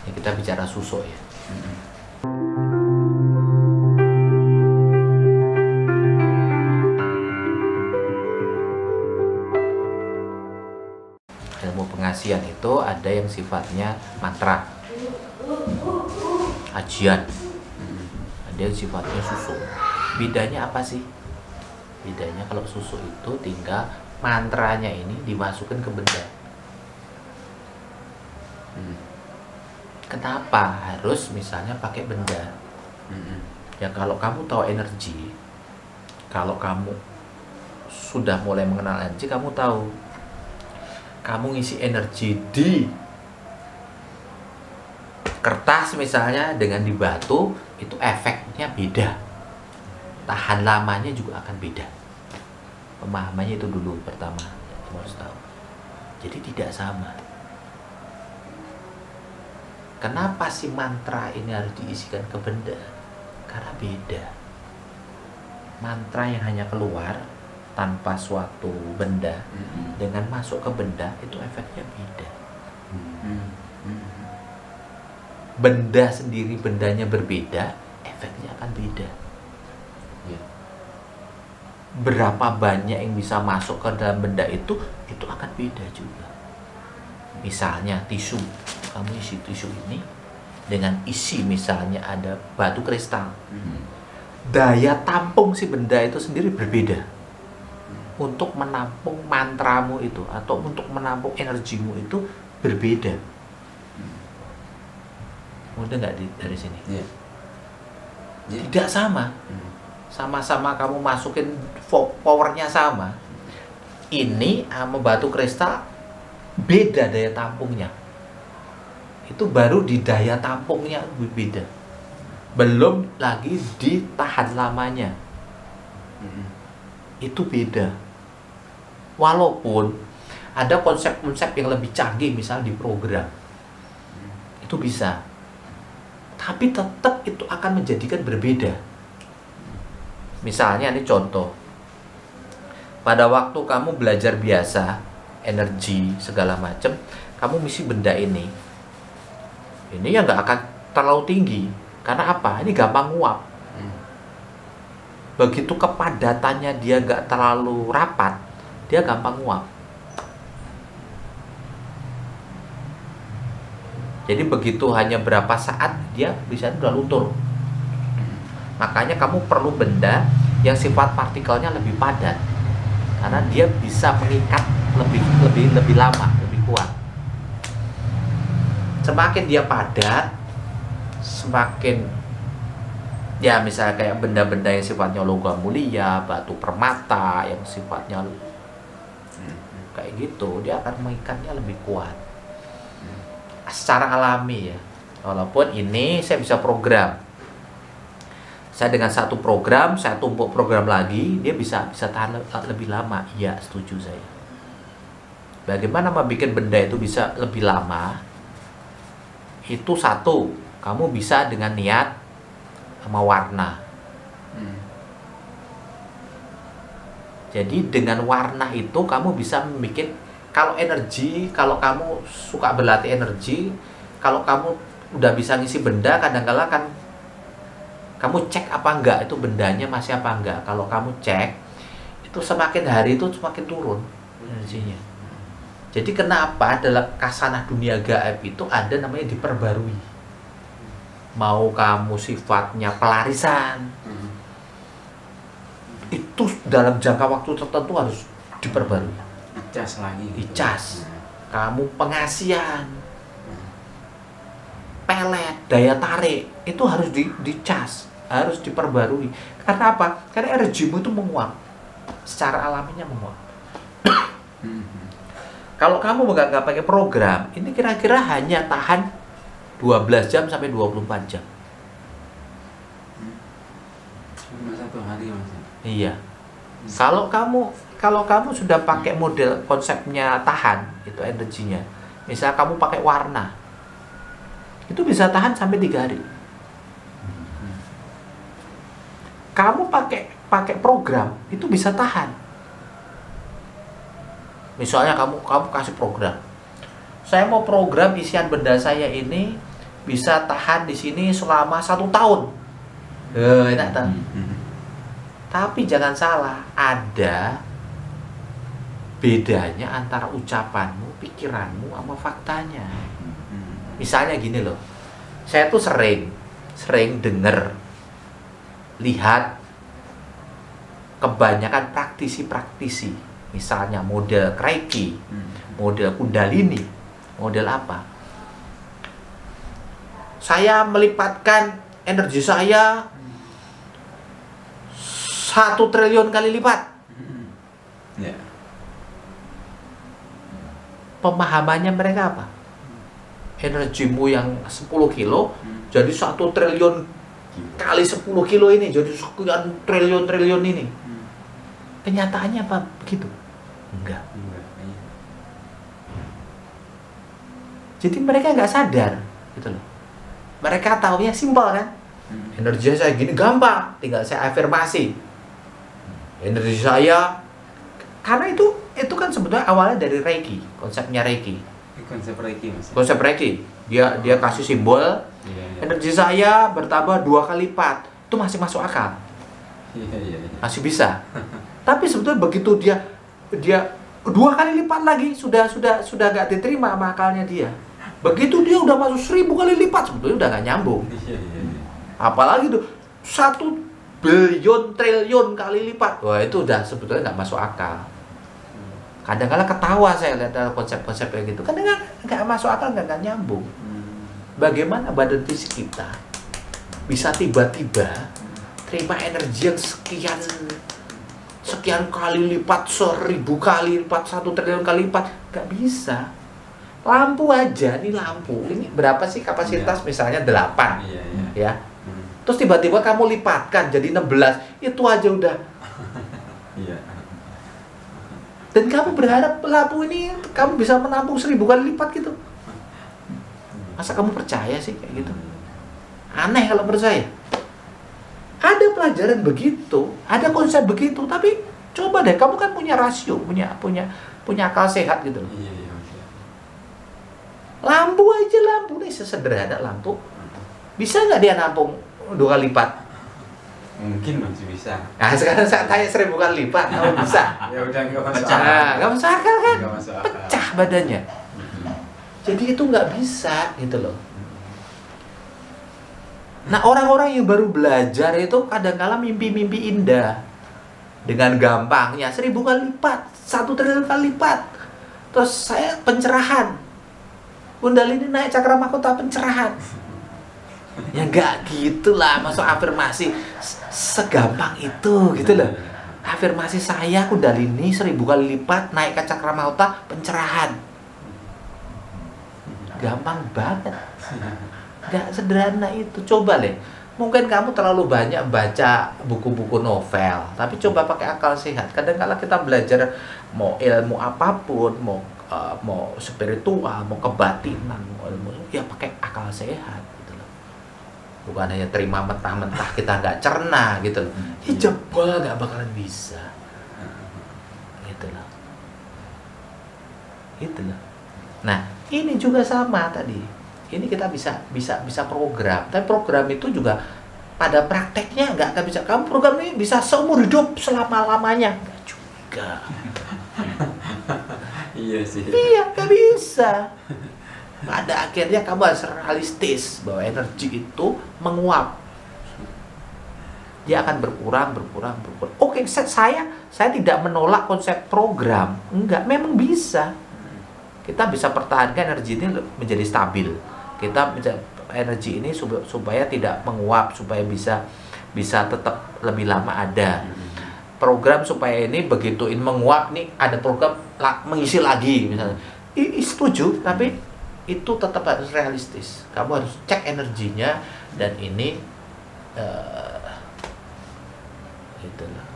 Ini kita bicara susuk ya. Ilmu pengasihan itu ada yang sifatnya mantra, ajian, ada yang sifatnya susuk. Bedanya apa sih? Bedanya kalau susuk itu tinggal mantranya ini dimasukkan ke benda. Kenapa harus misalnya pakai benda? Ya kalau kamu tahu energi, kalau kamu sudah mulai mengenal energi, kamu tahu kamu ngisi energi di kertas misalnya dengan di batu, itu efeknya beda, tahan lamanya juga akan beda. Pemahamannya itu dulu pertama, kamu harus tahu. Jadi tidak sama. Kenapa si mantra ini harus diisikan ke benda? Karena beda. Mantra yang hanya keluar tanpa suatu benda dengan masuk ke benda itu efeknya beda. Benda sendiri bendanya berbeda, efeknya akan beda. Berapa banyak yang bisa masuk ke dalam benda itu akan beda juga. Misalnya tisu, kamu isi tisu ini dengan isi misalnya ada batu kristal, daya tampung si benda itu sendiri berbeda untuk menampung mantramu itu atau untuk menampung energimu itu berbeda. Mudah nggak dari sini? Tidak sama. Sama-sama kamu masukin powernya sama. Ini sama batu kristal beda daya tampungnya. Itu baru di daya tampungnya berbeda. Belum lagi di tahan lamanya. Itu beda. Walaupun ada konsep-konsep yang lebih canggih, misalnya di program, itu bisa, tapi tetap itu akan menjadikan berbeda. Misalnya ini contoh, pada waktu kamu belajar biasa, energi segala macam, kamu misi benda ini ya nggak akan terlalu tinggi. Karena apa? Ini gampang nguap. Begitu kepadatannya dia nggak terlalu rapat, dia gampang nguap. Jadi begitu hanya berapa saat dia bisa udah luntur. Makanya kamu perlu benda yang sifat partikelnya lebih padat, karena dia bisa mengikat lebih lama, lebih kuat. Semakin dia padat, semakin ya misalnya kayak benda-benda yang sifatnya logam mulia, batu permata yang sifatnya kayak gitu, dia akan mengikatnya lebih kuat secara alami ya. Walaupun ini saya bisa program, saya dengan satu program saya tumpuk program lagi, dia bisa tahan lebih lama. Iya, setuju saya. Bagaimana membuat benda itu bisa lebih lama? Itu satu, kamu bisa dengan niat sama warna. Jadi dengan warna itu kamu bisa membuat, kalau energi, kalau kamu suka berlatih energi, kalau kamu udah bisa ngisi benda, kadang-kala kan kamu cek apa enggak itu bendanya masih apa enggak. Kalau kamu cek, itu semakin hari itu semakin turun energinya. Jadi kenapa dalam kasanah dunia gaib itu ada namanya diperbarui. Mau kamu sifatnya pelarisan, itu dalam jangka waktu tertentu harus diperbarui. Dicas lagi. Dicas. Kamu pengasihan, pelet, daya tarik, itu harus dicas, harus diperbarui. Karena apa? Karena energimu itu menguap, secara alaminya menguap. Kalau kamu nggak pakai program, ini kira-kira hanya tahan 12 jam sampai 24 jam. Cuma 1 hari Mas. Iya. Kalau kamu sudah pakai model konsepnya tahan, itu energinya. Misal kamu pakai warna, itu bisa tahan sampai 3 hari. Kamu pakai program, itu bisa tahan. Misalnya kamu kasih program, saya mau program isian benda saya ini bisa tahan di sini selama 1 tahun. Enak tak? Tapi jangan salah, ada bedanya antara ucapanmu, pikiranmu, sama faktanya. Misalnya gini loh, saya tuh sering denger, lihat kebanyakan praktisi-praktisi, misalnya model Reiki, model Kundalini, model apa? Saya melipatkan energi saya 1 triliun kali lipat. Pemahamannya mereka apa? Energimu yang 10 kilo jadi 1 triliun kali 10 kilo ini, jadi sekian triliun ini. Kenyataannya apa begitu? Enggak. Jadi mereka nggak sadar gitu loh. Mereka taunya simpel kan? Energi saya gini gampang, tinggal saya afirmasi. Energi saya, karena itu kan sebetulnya awalnya dari Reiki, konsepnya Reiki. Konsep Reiki, Mas. Konsep Reiki, dia kasih simbol, energi saya bertambah 2 kali lipat, itu masih masuk akal, masih bisa. Tapi sebetulnya begitu dia 2 kali lipat lagi, sudah gak diterima sama akalnya dia. Begitu dia udah masuk 1000 kali lipat, sebetulnya udah gak nyambung. Apalagi tuh 1 billion triliun kali lipat, wah itu udah sebetulnya nggak masuk akal. Kadang-kadang ketawa saya lihat konsep-konsep kayak gitu, kadang-kadang nggak masuk akal, nggak nyambung. Bagaimana badan fisik kita bisa tiba-tiba terima energi yang sekian kali lipat, 1000 kali lipat, 1 triliun kali lipat? Nggak bisa. Lampu aja, nih lampu ini berapa sih kapasitas? Misalnya 8, ya. Terus tiba-tiba kamu lipatkan jadi 16, itu aja udah. Dan kamu berharap lampu ini kamu bisa menampung 1000 kali lipat gitu. Masa kamu percaya sih kayak gitu? Aneh kalau percaya. Ada pelajaran begitu, ada konsep begitu, tapi coba deh, kamu kan punya rasio, punya akal sehat gitu loh. Lampu aja, lampu nih sesederhana lampu, bisa nggak dia nampung 2 kali lipat? Mungkin masih bisa. Nah sekarang saya tanya 1000 kali lipat, kamu bisa? Ya udah nggak masuk Pecah, nggak masuk akal kan? Nggak masuk akal. Pecah badannya. Jadi itu nggak bisa gitu loh. Nah orang-orang yang baru belajar itu kadang-kala mimpi-mimpi indah dengan gampangnya 1000 kali lipat, 1 triliun kali lipat. Terus saya pencerahan, Kundalini naik, cakra mahkota pencerahan. Ya nggak gitulah, masuk afirmasi segampang itu gitu loh. Afirmasi saya Kundalini 1000 kali lipat, naik ke cakra mahkota pencerahan. Gampang banget. Nggak sederhana itu. Coba deh. Mungkin kamu terlalu banyak baca buku-buku novel, tapi coba pakai akal sehat. Kadang-kala kita belajar mau ilmu apapun, mau spiritual, mau kebatinan, mau ilmu, ya pakai akal sehat gitu loh. Bukan hanya terima mentah-mentah, kita nggak cerna gitu loh. Ya jebol nggak bakalan bisa. Gitu loh. Gitu loh. Nah, ini juga sama tadi. Ini kita bisa program, tapi program itu juga pada prakteknya nggak akan bisa. Kamu program ini bisa seumur hidup selama-lamanya, nggak juga. Iya sih. Iya, nggak bisa. Pada akhirnya kamu harus realistis bahwa energi itu menguap. Dia akan berkurang. Oke, saya tidak menolak konsep program. Enggak, memang bisa. Kita bisa pertahankan energi ini menjadi stabil. Kita energi ini supaya tidak menguap, supaya bisa tetap lebih lama ada. Program supaya ini begitu ini menguap nih, ada program mengisi lagi misalnya. Setuju, tapi itu tetap harus realistis. Kamu harus cek energinya dan ini itulah.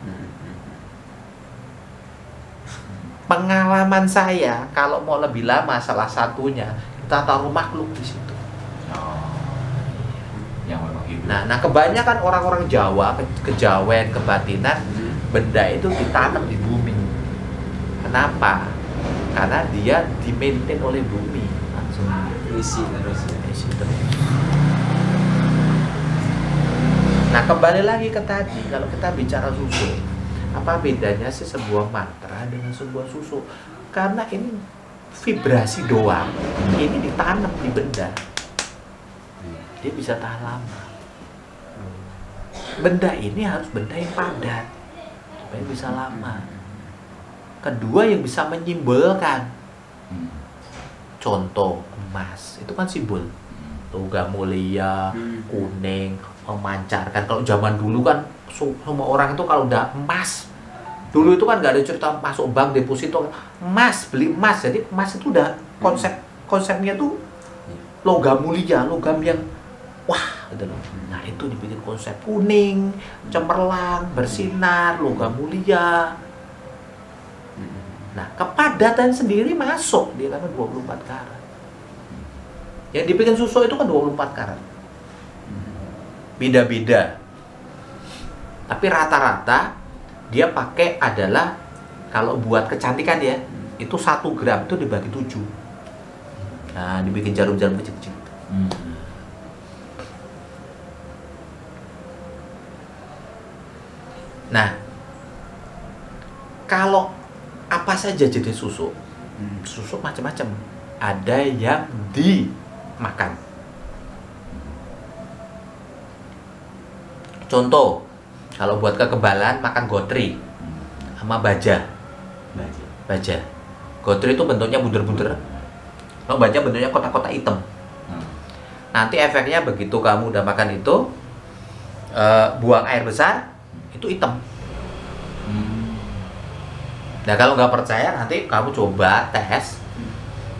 Pengalaman saya kalau mau lebih lama, salah satunya kita taruh makhluk di situ. Yang memang hidup. Nah kebanyakan orang-orang Jawa, kejawen, kebatinan, benda itu ditanam di bumi. Kenapa? Karena dia di-maintain oleh bumi langsung. Isi terus ya. Isi terus. Nah, kembali lagi ke tadi, kalau kita bicara susu, apa bedanya sih sebuah mantra dengan sebuah susu? Karena ini vibrasi doang, ini ditanam di benda, dia bisa tahan lama. Benda ini harus benda yang padat supaya bisa lama. Kedua, yang bisa menyimbolkan. Contoh emas, itu kan simbol logam mulia, kuning, memancarkan. Kalau zaman dulu kan semua orang itu kalau udah emas, dulu itu kan nggak ada cerita masuk bank deposito emas, beli emas. Jadi emas itu udah konsepnya tuh logam mulia, logam yang wah gitu loh. Nah, itu dibikin konsep kuning, cemerlang, bersinar, logam mulia. Nah, kepadatan sendiri masuk di karena 24 karat. Yang dibikin susu itu kan 24 karat. Beda-beda. Tapi rata-rata dia pakai adalah, kalau buat kecantikan ya, itu 1 gram itu dibagi 7. Nah, dibikin jarum-jarum kecil-kecil. Nah, kalau apa saja jenis susu? Susu macam-macam. Ada yang dimakan. Contoh, kalau buat kekebalan makan gotri sama baja. Baja. Gotri itu bentuknya bunder-bunder. Kalau baja bentuknya kotak-kotak hitam. Nanti efeknya begitu kamu udah makan itu, buang air besar, itu hitam. Nah, kalau nggak percaya nanti kamu coba tes.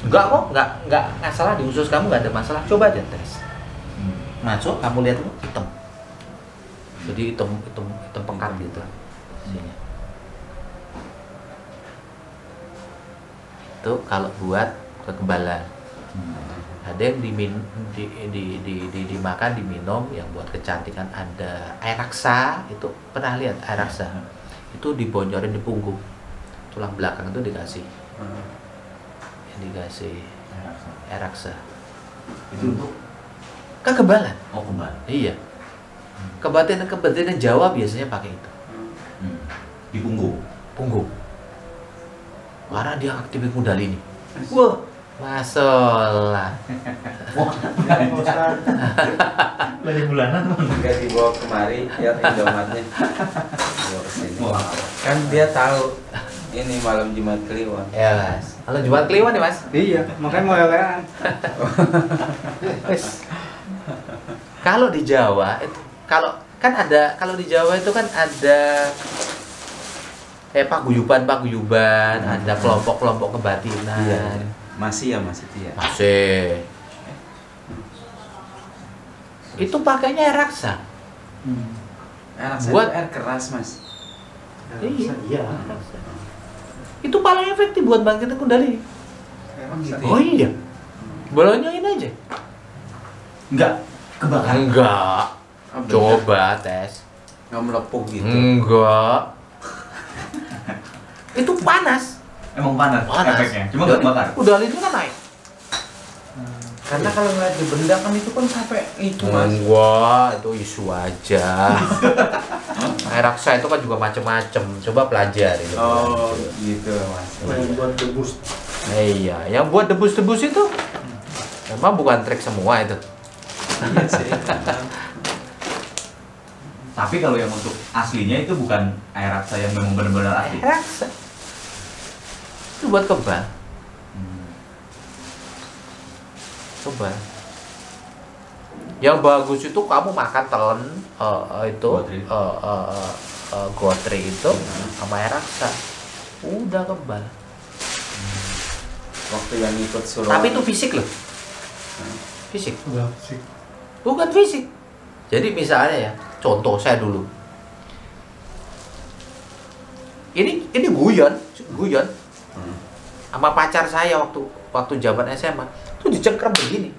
Enggak kok, nggak salah di usus kamu, nggak ada masalah. Coba aja tes. Masuk, kamu lihat itu hitam. Jadi hitam pekat gitu. Itu kalau buat kekebalan. Ada yang dimakan, diminum, yang buat kecantikan ada air raksa. Itu pernah lihat air raksa? Itu dibonyorin di punggung, tulang belakang itu dikasih. Dikasih air raksa. Itu untuk kekebalan. oh kekebalan. Iya. Kebatinan Jawa biasanya pakai itu. Di punggung. Punggung. Karena dia aktifin kundalini. Wah, masalah. Lagi bulanan Enggak dibawa kemari ya Indomaretnya. Dibawa kesini. Kan dia tahu ini malam Jumat Kliwon. Ya, Mas. Kalau Jumat Kliwon ya, Mas? Iya, makanya mau lelean. Kalau di Jawa itu, kalau di Jawa itu kan ada paguyuban, ada kelompok-kelompok kebatinan. Iya. Masih ya Mas itu ya. Masih. Itu pakainya air raksa. Buat air keras Mas. Iya. Itu paling efektif buat bangkitin kundalini. Oh iya. Bolonyoin aja. Enggak kebakar. Enggak. Coba tes. Nggak melepuk gitu. Enggak. Itu panas. Emang panas, Panas. efeknya. Cuma enggak kebakar. Kundalini itu kan naik. Karena kalau ngeliat di benda kan itu kan sampai itu Mas. Enggak, itu isu aja. Air raksa itu kan juga macam-macam. Coba pelajari. Oh gitu Mas. Yang buat debus. Iya, yang buat debus-debus itu memang bukan trik semua itu. Iya sih. Tapi kalau yang untuk aslinya itu bukan air raksa yang memang benar-benar asli. Air raksa itu buat kebal. Coba. Yang bagus itu kamu makan telan itu gotri itu sama air raksa. Udah kebal. Waktu yang ikut suruh. Tapi itu fisik loh. Fisik. Enggak sih. Bukan fisik. Jadi misalnya ya, contoh saya dulu. Ini guyon. Sama pacar saya waktu zaman SMA. Itu dicengkram begini.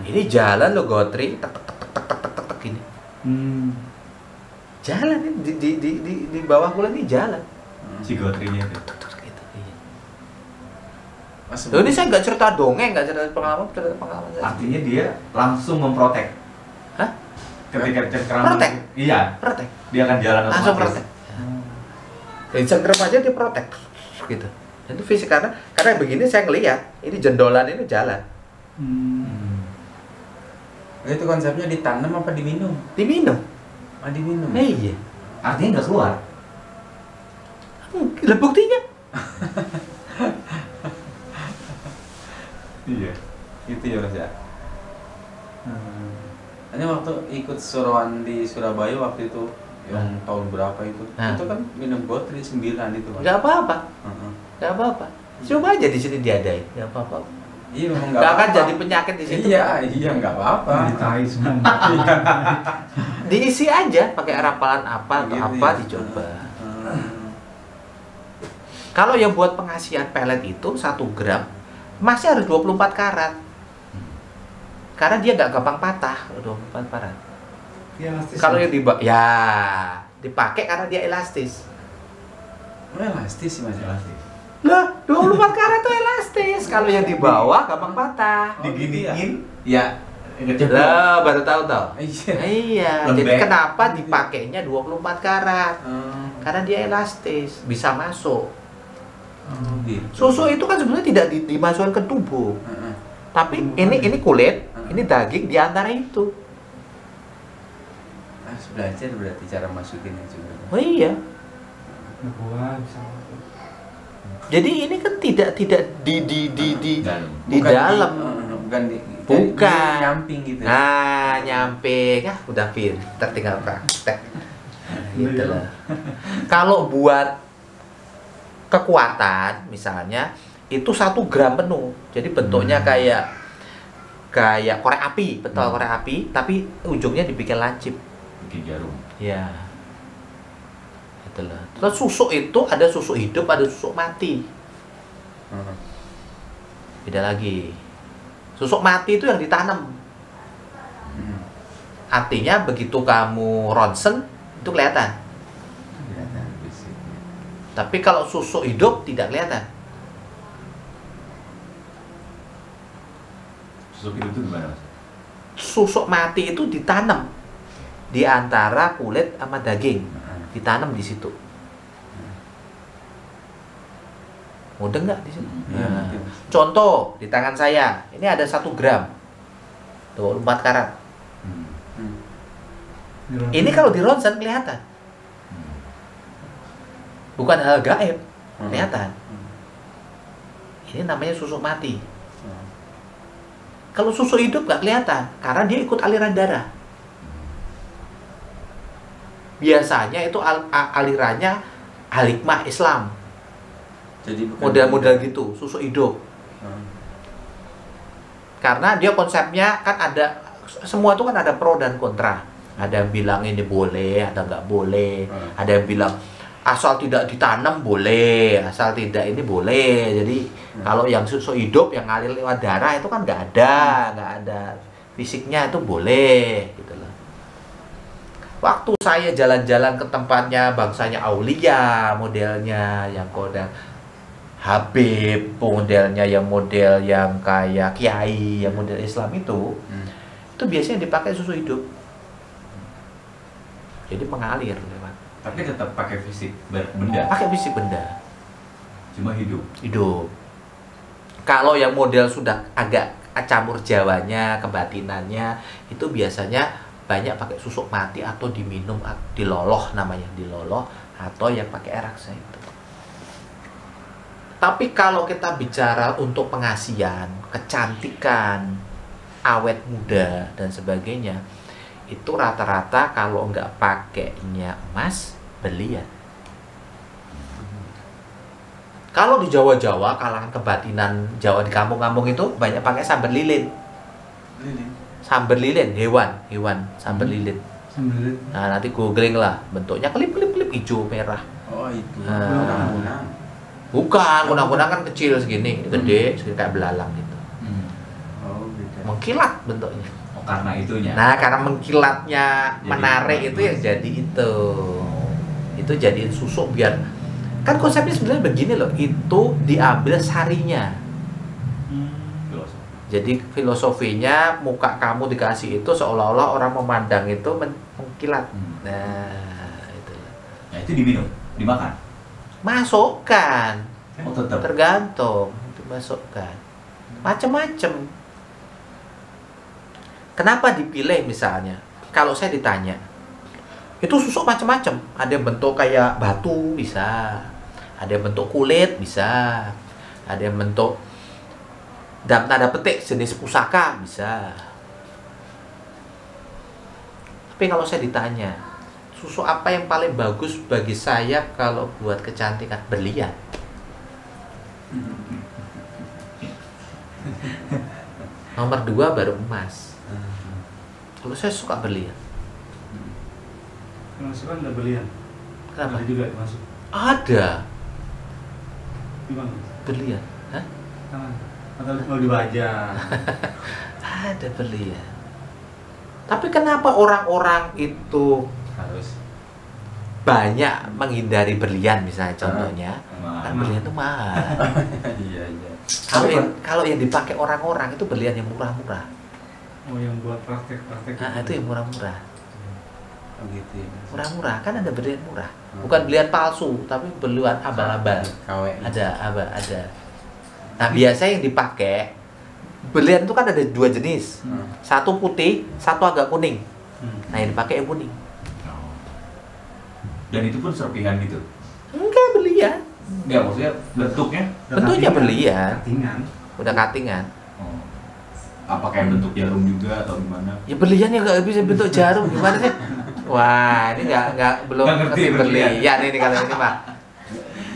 Ini jalan lo gotri, tek gini. Jalan ini di bawah kulit ini jalan. Si gotrinya itu. Gitu, iya. Mas, Loh, ini saya nggak cerita dongeng, nggak cerita pengalaman saya. Artinya dia langsung memprotek. Hah? ketika cengkram Protek. iya, Protek. dia akan jalan Langsung otomatis. protek. Dari cengkram aja dia protek. Gitu. Itu fisik karena begini saya ngelihat ini jendolan ini jalan. Itu konsepnya ditanam apa diminum? Diminum. Diminum. Iya. Artinya nggak keluar. Lah buktinya. Iya. Gitu ya Mas ya. Hanya waktu ikut suruhan di Surabaya waktu itu yang tahun berapa itu? Itu kan minum botol 9 itu. Mas. Nggak apa-apa. Heeh. Nggak apa-apa. Coba aja di sini diadain. Nggak apa-apa. Iya memang Nggak akan apa-apa. jadi penyakit di situ. Iya nggak apa-apa. Ditai semua. Diisi aja pakai rapalan apa atau Gitu apa ya. dicoba. Kalau yang buat pengasihan pelet itu 1 gram masih harus 24 karat. Karena dia nggak gampang patah 24 karat. Iya, elastis. Kalau yang dipakai karena dia elastis. Elastis sih Mas. Elastis. Lah, 24 karat itu elastis. Kalau yang di bawah gampang patah. Diginiin, ya ngeceplok. Lah, baru tahu toh. Iya. Iya, Lembek. jadi kenapa dipakainya 24 karat? Karena dia elastis, bisa masuk. Gitu. Susu itu kan sebenarnya tidak dimasukkan ke tubuh. Tapi ini kulit, ini daging di antara itu. Harus belajar berarti cara masukinnya juga. Oh iya. Buah bisa masuk. Jadi ini kan tidak di Dalam. dalam. Bukan di Bukan. di nyamping gitu. Nah, nyampe. Udah pinter tinggal praktek. Gitu lah. Kalau buat kekuatan misalnya itu 1 gram penuh. Jadi bentuknya kayak korek api, betul korek api, tapi ujungnya dibikin lancip. Bikin jarum. Ya. Itulah. Terus susuk itu ada susuk hidup, ada susuk mati. Beda lagi. Susuk mati itu yang ditanam. Artinya begitu kamu ronsen itu kelihatan. Tapi kalau susuk hidup tidak kelihatan. Susuk itu gimana Mas? Susuk mati itu ditanam di antara kulit sama daging. Ditanam di situ. Mudah nggak di situ? Nah, contoh di tangan saya, ini ada 1 gram, 24 karat. Ini kalau di ronsen kelihatan. Bukan hal gaib, kelihatan. Ini namanya susuk mati. Kalau susuk hidup nggak kelihatan, karena dia ikut aliran darah. Biasanya itu alirannya al-hikmah Islam. Jadi Model-model gitu, susuk hidup. Karena dia konsepnya kan ada, semua itu kan ada pro dan kontra. Ada yang bilang ini boleh, ada nggak boleh. Ada yang bilang asal tidak ditanam boleh, asal tidak ini boleh. Jadi kalau yang susuk hidup yang ngalir lewat darah itu kan nggak ada fisiknya, itu boleh gitu loh. Waktu saya jalan-jalan ke tempatnya bangsanya Aulia, modelnya yang kodang Habib, modelnya yang model yang kayak kiai, yang model Islam itu biasanya dipakai susu hidup. Jadi mengalir lewat. Tapi tetap pakai fisik benda. Pakai fisik benda. Cuma hidup. Hidup. Kalau yang model sudah agak campur jawanya, kebatinannya, itu biasanya banyak pakai susuk mati atau diminum, diloloh namanya, diloloh, atau yang pakai air raksa itu. Tapi kalau kita bicara untuk pengasihan, kecantikan, awet muda dan sebagainya, itu rata-rata kalau nggak pakainya emas, berlian. Kalau di Jawa-Jawa, kalangan kebatinan Jawa di kampung-kampung itu banyak pakai sambar lilin. Sambar lilin, hewan sambar lilin. Sambil Nah, nanti googling lah, bentuknya kelip-kelip hijau merah. Oh itu. Kunang-kunang. Bukan, kunang-kunang kan kecil segini, gede, segini kayak belalang gitu. Oh beda. Mengkilat bentuknya. Oh, karena itunya. Nah, karena mengkilatnya Jadi menarik itu yang jadi itu. Itu jadiin susuk biar, kan konsepnya sebenarnya begini loh, itu diambil sarinya. Filosofi. Jadi filosofinya muka kamu dikasih itu seolah-olah orang memandang itu mengkilat. Nah, itu. Nah, itu diminum, dimakan. Masukkan. Oh, tetap. Tergantung, dimasukkan. Macam-macam. Kenapa dipilih misalnya? Kalau saya ditanya, itu susuk macam-macam. Ada yang bentuk kayak batu bisa, ada yang bentuk kulit bisa, ada yang bentuk dalam tanda petik jenis pusaka bisa. Tapi kalau saya ditanya, susu apa yang paling bagus bagi saya kalau buat kecantikan? Berlian. Nomor 2 baru emas. Kalau saya suka berlian. Masukan ada berlian. Kenapa? Ada juga masuk. Ada Di mana? berlian. Hah? Tangan. Atau mau di wajah. Ada berlian. Tapi kenapa orang-orang itu Harus. banyak menghindari berlian misalnya contohnya? Kan Mahal. berlian itu mahal. Iya, iya. Kalau yang dipakai orang-orang itu berlian yang murah-murah. Oh, yang buat praktek-praktek. Nah, itu yang murah-murah. Oh, gitu ya. Murah-murah kan ada berlian murah. Bukan berlian palsu, tapi berlian abal-abal. KW. Ada. Nah, biasanya yang dipakai berlian itu kan ada 2 jenis. Satu putih, satu agak kuning. Nah, yang dipakai yang kuning. Oh. Dan itu pun serpihan gitu. Enggak berlian. Enggak, maksudnya bentuknya. Bentuknya berlian. Katingan. Udah cuttingan. Oh. Apa kayak bentuk jarum juga atau gimana? Ya berlian ya nggak bisa bentuk jarum gimana sih? Wah, ini belum Nggak ngerti ngerti berlian ini kalau ini mah.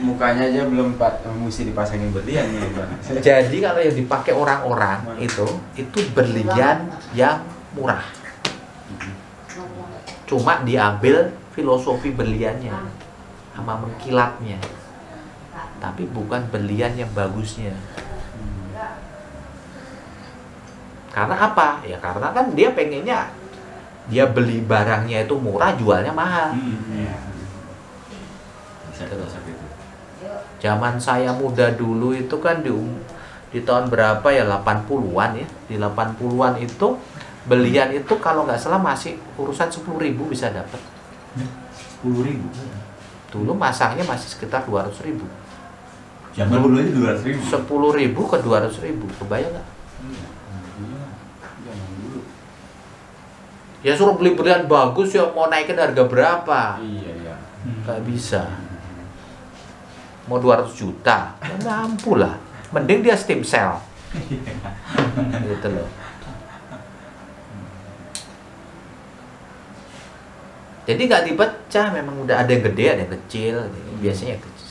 Mukanya aja belum mesti dipasangin berlian nih, Bang. Jadi kalau yang dipakai orang-orang itu berlian yang murah. Cuma diambil filosofi berliannya sama mengkilatnya. Tapi bukan berlian yang bagusnya. Karena apa? Ya karena kan dia pengennya dia beli barangnya itu murah, jualnya mahal. Bisa seperti itu. Zaman saya muda dulu itu kan di tahun berapa ya, 80-an ya. Di 80-an itu belian itu kalau nggak salah masih urusan 10.000 bisa dapat. 10.000. Dulu masangnya masih sekitar 200.000. Zaman dulu itu 200.000. 10.000 ke 200.000, kebayang nggak? Jangan dulu. Ya suruh beli berlian bagus ya, mau naikin harga berapa? Iya, iya. Nggak bisa. Mau 200 juta, ya mampu lah. Mending dia stem cell. Gitu loh. Jadi nggak dipecah, memang udah ada yang gede, ada yang kecil. Biasanya yang kecil.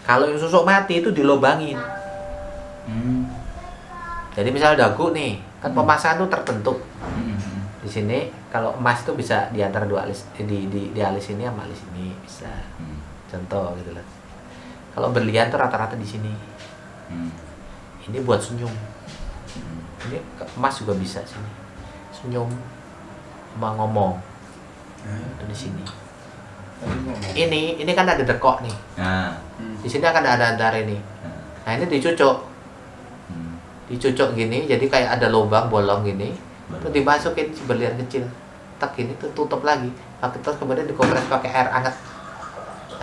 Kalau yang susuk mati itu dilobangin. Jadi misal dagu nih, kan pemasangan tuh terbentuk. Di sini kalau emas itu bisa di antara 2 alis, di alis ini sama alis ini bisa. Contoh gitu lah. Kalau berlian tuh rata-rata di sini. Ini buat senyum. Ini emas juga bisa sini. Senyum sama ngomong. Itu di sini. Ini kan ada dekok nih. Nah. Di sini akan ada antara ini. Nah, ini dicucuk. Dicucuk gini, jadi kayak ada lubang bolong gini. Terus dimasukin si berlian kecil. Tak gini tuh tutup lagi. Terus kemudian dikompres pakai air hangat.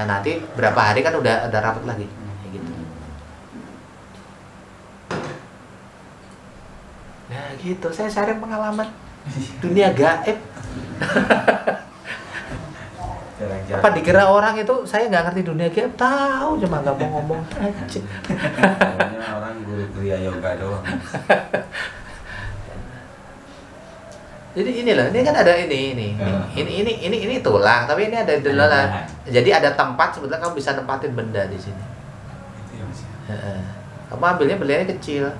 Nah, nanti berapa hari kan udah rapat lagi. Kayak gitu. Nah, gitu. Saya sharing pengalaman dunia gaib. Apa dikira orang itu saya nggak ngerti dunia gaib? Tahu, cuma nggak mau ngomong aja. Pokoknya orang guru kriya yoga doang. Jadi ini loh, ini kan ada ini tulang, tapi ini ada delalan. Jadi ada tempat sebetulnya kamu bisa nempatin benda di sini. Itu ya, Mas. Kamu ambilnya berliannya kecil.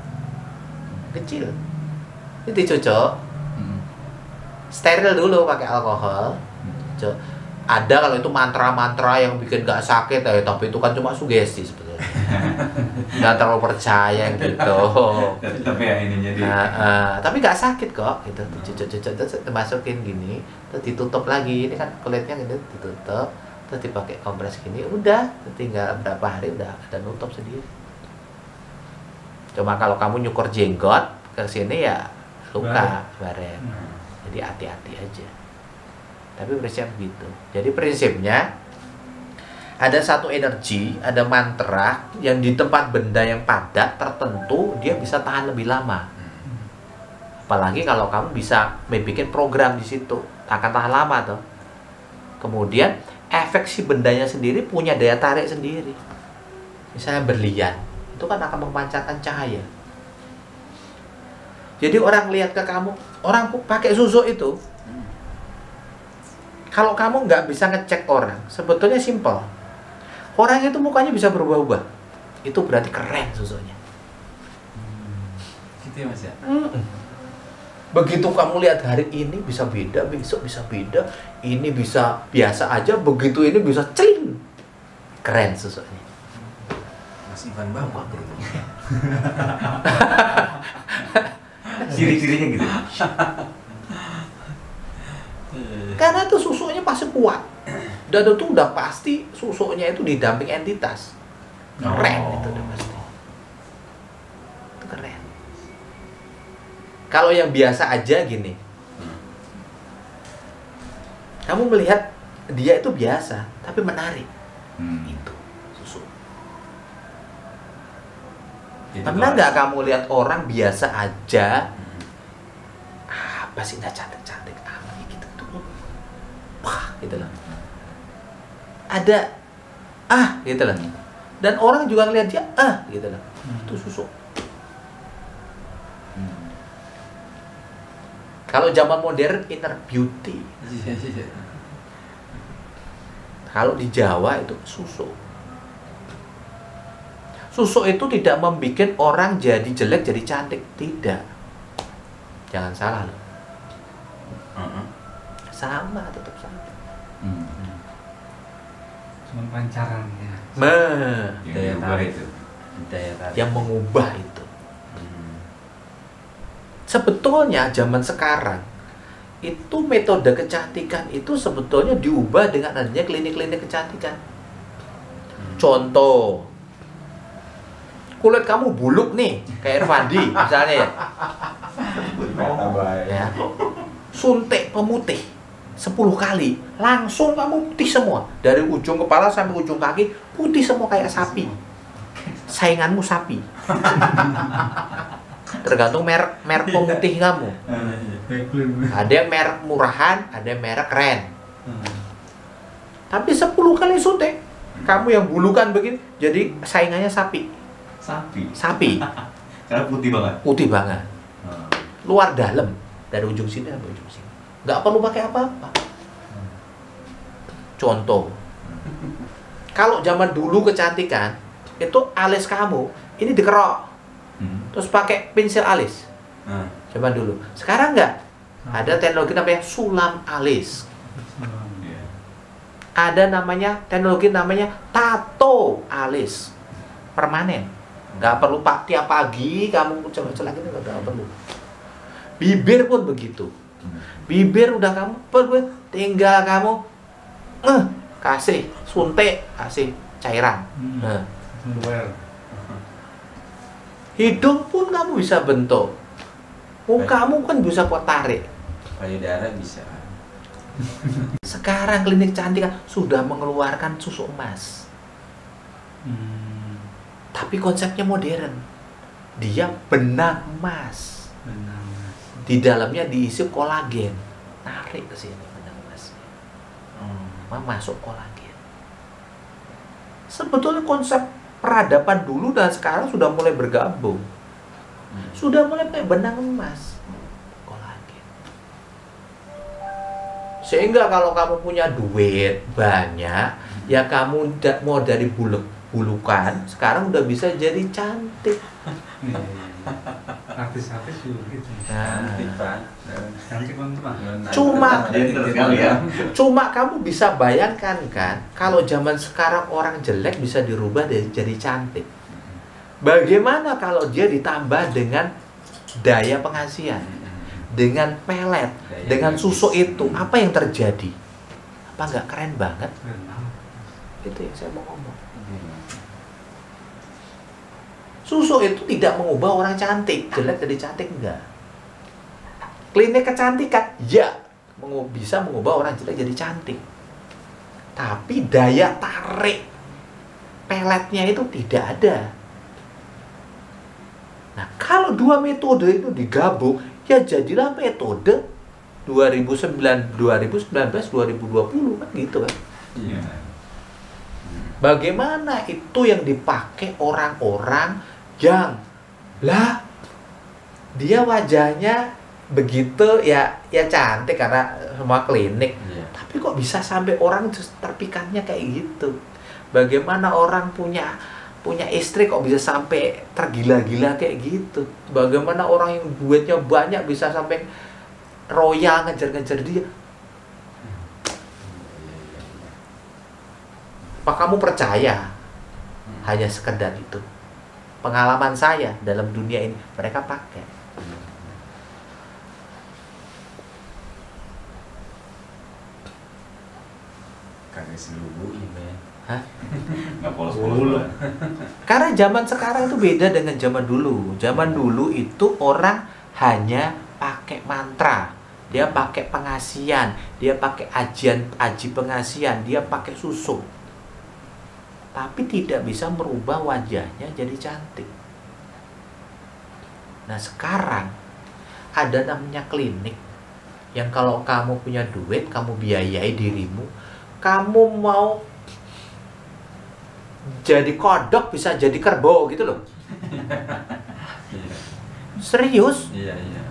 Ini dicucuk. Steril dulu pakai alkohol. Ada kalau itu mantra-mantra yang bikin gak sakit ya, tapi itu kan cuma sugesti sebetulnya. Jangan terlalu percaya gitu. Tapi ya ini jadi. Tapi gak sakit kok, gitu. Dicucuk-cucuk terus dimasukin gini, terus ditutup lagi. Ini kan kulitnya gitu, ditutup, terus dipakai kompres gini, udah tinggal berapa hari udah ada nutup sendiri. Cuma kalau kamu nyukur jenggot ke sini ya luka baret. Jadi hati-hati aja. Tapi prinsipnya begitu. Jadi prinsipnya ada satu energi, ada mantra yang di tempat benda yang padat tertentu dia bisa tahan lebih lama. Apalagi kalau kamu bisa membuat program di situ, akan tahan lama tuh. Kemudian efek si bendanya sendiri punya daya tarik sendiri. Misalnya berlian, itu kan akan memancarkan cahaya. Jadi orang lihat ke kamu, orang pakai susuk itu, kalau kamu nggak bisa ngecek orang, sebetulnya simpel. Orang itu mukanya bisa berubah-ubah. Itu berarti keren susuknya. Gitu ya Mas ya? Begitu kamu lihat hari ini bisa beda, besok bisa beda, ini bisa biasa aja, begitu ini bisa celing. Keren susuknya. Mas Ivan Bambang. Ciri-cirinya gitu. Karena itu susuknya pasti kuat. Dan itu udah pasti susuknya itu didamping entitas. Keren itu udah pasti. Itu keren. Kalau yang biasa aja gini, kamu melihat dia itu biasa, tapi menarik. Itu susuk. Pernah nggak kamu lihat orang biasa aja, apa sih nggak cantik-cantik amat gitu tuh, wah gitu loh. Ada gitu loh. Dan orang juga ngeliat dia gitu loh. Itu susuk. Kalau zaman modern inner beauty. Kalau di Jawa itu susuk. Susuk itu tidak membuat orang jadi jelek jadi cantik, tidak. Jangan salah loh. Sama, tetap sama. Cuma pancarannya. Yang diubah itu. Daya tarik. Yang mengubah itu. Sebetulnya zaman sekarang itu metode kecantikan itu sebetulnya diubah dengan adanya klinik-klinik kecantikan. Contoh, kulit kamu buluk nih, kayak Irfandi misalnya ya. Ya. Suntik pemutih 10 kali, langsung kamu putih semua. Dari ujung kepala sampai ujung kaki putih semua kayak sapi. Sainganmu sapi. Tergantung merek pemutih kamu. Ada yang merek murahan, ada yang merek keren. Tapi 10 kali suntik, kamu yang bulukan begini, jadi saingannya sapi. Sapi. Karena putih banget. Putih banget. Luar dalam, dari ujung sini sampai ujung sini. Nggak perlu pakai apa-apa. Contoh, kalau zaman dulu kecantikan, itu alis kamu ini dikerok, terus pakai pensil alis. Zaman dulu. Sekarang nggak. Ada teknologi namanya sulam alis. Ada namanya teknologi namanya tato alis permanen. Nggak perlu tiap pagi kamu celak-celak itu nggak perlu. Bibir pun begitu. Bibir udah kamu tinggal kamu kasih suntik, kasih cairan. Hidung pun kamu bisa bentuk. Mukamu kan bisa buat tarik. Payudara bisa. Sekarang klinik kecantikan sudah mengeluarkan susuk emas. Tapi konsepnya modern. Dia benang emas. Di dalamnya diisi kolagen. Tarik ke sini benang emasnya. Masuk kolagen. Sebetulnya konsep peradaban dulu dan sekarang sudah mulai bergabung. Sudah mulai kayak benang emas. Kolagen. Sehingga kalau kamu punya duit banyak, ya kamu mau dari bulukan, sekarang udah bisa jadi cantik. Artis-artis juga gitu. Cantik Pak. Cantik banget Pak. Cuma kamu bisa bayangkan kan, kalau zaman sekarang orang jelek bisa dirubah jadi cantik. Bagaimana kalau dia ditambah dengan daya pengasihan, dengan pelet, dengan susuk itu, apa yang terjadi? Apa nggak keren banget? Itu yang saya mau ngomong. Susuk itu tidak mengubah orang cantik, jelek jadi cantik enggak. Klinik kecantikan, ya bisa mengubah orang jelek jadi cantik. Tapi daya tarik peletnya itu tidak ada. Nah, kalau dua metode itu digabung, ya jadilah metode 2019, 2020 kan gitu kan. Iya. Bagaimana itu yang dipakai orang-orang yang lah dia wajahnya begitu ya cantik karena semua klinik. Iya. Tapi kok bisa sampai orang terpikatnya kayak gitu? Bagaimana orang punya istri kok bisa sampai tergila-gila kayak gitu? Bagaimana orang yang duitnya banyak bisa sampai royal ngejar-ngejar dia? Apa kamu percaya hanya sekedar itu? Pengalaman saya dalam dunia ini mereka pakai. Kagak seluruh ini. Hah? Nggak polos-polos. Karena zaman sekarang itu beda dengan zaman dulu. Zaman dulu itu orang hanya pakai mantra, dia pakai pengasihan, dia pakai aji pengasihan, dia pakai susuk. Tapi tidak bisa merubah wajahnya jadi cantik. Nah, sekarang ada namanya klinik yang kalau kamu punya duit, kamu biayai dirimu, kamu mau jadi kodok bisa jadi kerbau gitu loh. Serius? Iya, iya.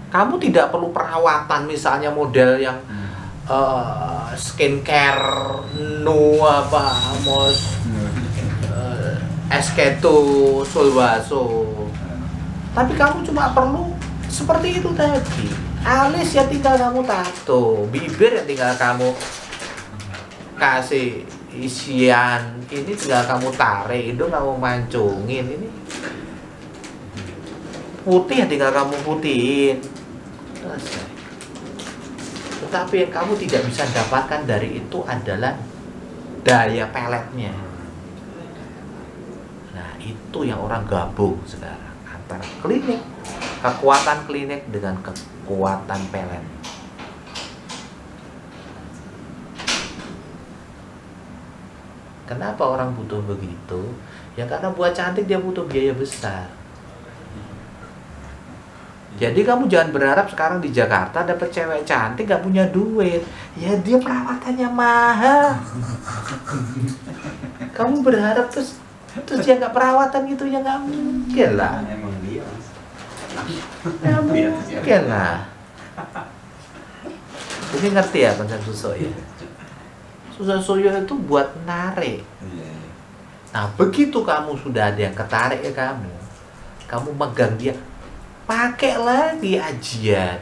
Kamu tidak perlu perawatan misalnya model yang skincare Esketo Sulwaso. Tapi kamu cuma perlu seperti itu tadi. Alis ya tinggal kamu tato, bibir ya tinggal kamu kasih isian, ini tinggal kamu tarik, hidung kamu mancungin, ini putih ya tinggal kamu putihin. Selesai. Tetapi yang kamu tidak bisa dapatkan dari itu adalah daya peletnya. Nah, itu yang orang gabung sekarang antara klinik, kekuatan klinik dengan kekuatan pelet. Kenapa orang butuh begitu? Ya karena buat cantik dia butuh biaya besar. Jadi kamu jangan berharap sekarang di Jakarta dapet cewek cantik gak punya duit. Ya dia perawatannya mahal. Kamu berharap terus dia gak perawatan gitu ya gak mungkin lah. Emang dia. Ya mungkin lah. Jadi ngerti ya konsep susuk ya? Susuk soyo itu buat narik. Iya. Nah begitu kamu sudah ada yang ketarik ya kamu megang dia, pakai lagi ajian.